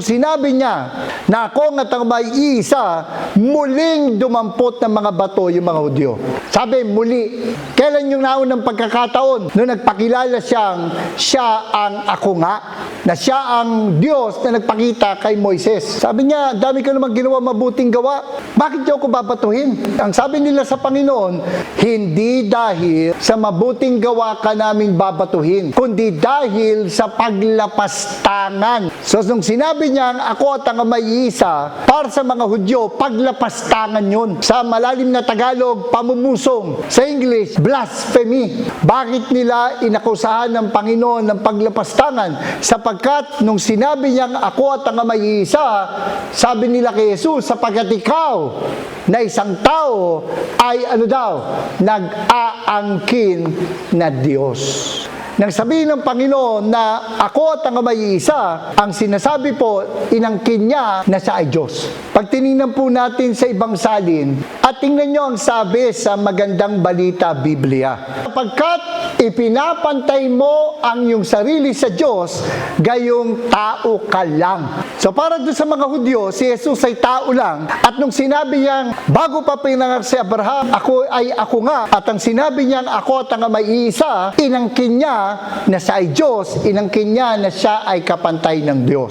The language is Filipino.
Sinabi niya na ako at ang may isa, muling dumampot ng mga bato yung mga Hudyo. Sabi, muli. Kailan yung naunang pagkakataon? Noong nagpakilala siya ang ako nga, na siya ang Diyos na nagpakita kay Moises. Sabi niya, dami ko naman ginawa mabuting gawa. Bakit niyo ako babatuhin? Ang sabi nila sa Panginoon, hindi dahil sa mabuting gawa ka naming babatuhin, kundi dahil sa paglapastangan. So, nung sinabi niya, ako at ang may isa, para sa mga Hudyo, paglapastangan yun. Sa malalim na Tagalog, pamumusong. Sa English, blasphemy. Bakit nila inakusahan ng Panginoon ng paglapastangan? Sapagkat nung sinabi niyang ako at ang may isa, sabi nila kay Jesus, sapagkat ikaw na isang tao ay nag-aangkin na Diyos. Nang sabihin ng Panginoon na ako at ang may isa, ang sinasabi po, inangkin niya na siya ay Diyos. Pag tinignan po natin sa ibang salin, at tingnan nyo ang sabi sa Magandang Balita Biblia. Sapagkat ipinapantay mo ang iyong sarili sa Diyos, gayong tao ka lang. So para doon sa mga Hudyo, si Jesus ay tao lang. At nung sinabi niyang, bago pa pinanganak si Abraham, ako ay ako nga. At ang sinabi niyang, ako at ang may isa, inangkin niya na siya ay Diyos, inangkin niya na siya ay kapantay ng Diyos.